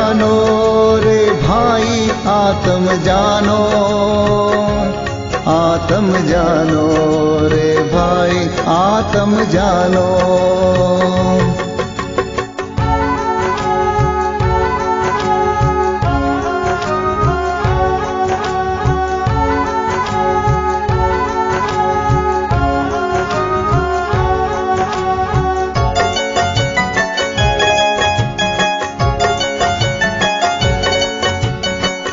जानो रे भाई आत्म जानो, आत्म जानो रे भाई आत्म जानो।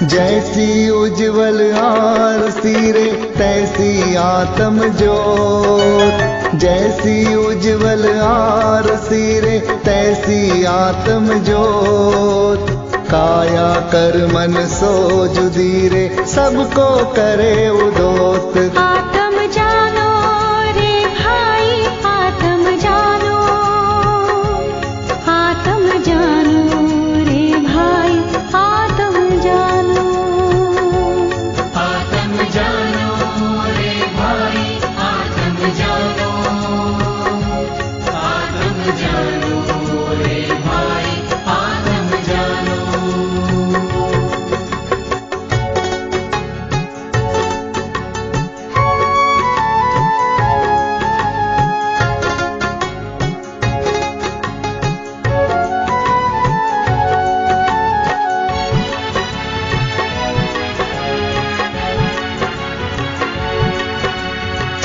जैसी उज्जवल आरती रे तैसी आत्म ज्योत, जैसी उज्जवल आरती रे तैसी आत्म ज्योत। काया कर मन सो जुदी रे सबको करे उदोत। आत्म जानो रे भाई आत्म जानो, आत्म जानो रे भाई आत्म जानो। आत्म जानो रे भाई आत्म जानो, आत्म जानो रे भाई आत्म जानो।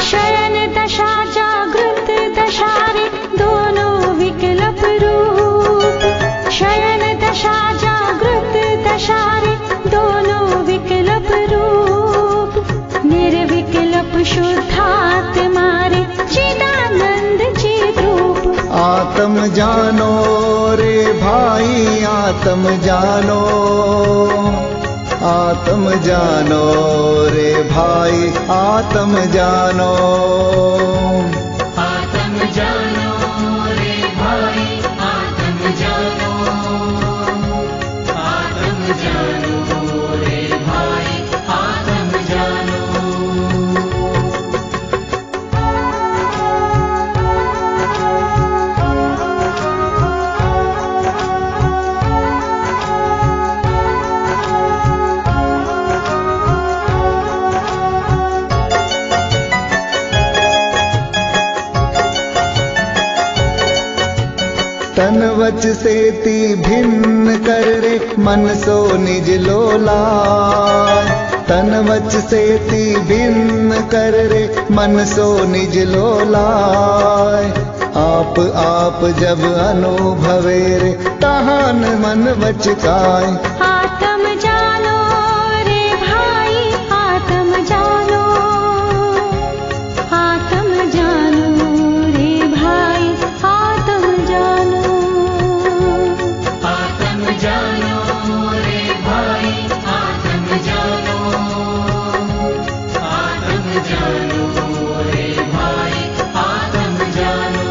शयन दशा जागृत दशा रे दोनों विकल्प रूप, शयन दशा जागृत दशा रे दोनों विकल्प रूप। निर्विकल्प शुद्धात्मा रे चिदानंद चिद रूप। आत्म जानो रे भाई आत्म जानो, आत्म जानो रे भाई आत्म जानो। आत्म जानो रे भाई आत्म जानो, आत्म जानो रे भाई आत्म जानो। तन वच से ती भिन्न कर रे मन सो निज लोलाय। तन वच से ती भिन्न कर रे मन सो निज लोलाय। आप जब अनुभवे रे तहान मन वच काय। आत्म जानो रे भाई आत्म जानो, आत्म जानो रे भाई आत्म जानो। आत्म जानो रे भाई आत्म जानो, आत्म जानो रे भाई आत्म जानो।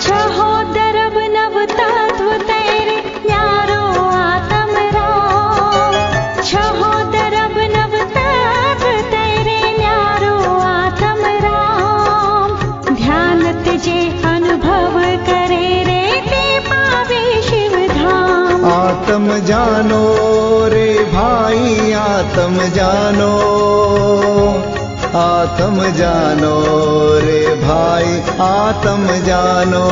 छहो दरब नव तत्व तेरे न्यारो आत्म राम। छहो दरब नव तत्व तेरे न्यारो आत्म राम। ध्यान तुझे अनुभव करे रे ते पावे शिव धाम। आत्म जानो रे भाई आत्म जानो, आत्म जानो रे भाई आत्म जानो।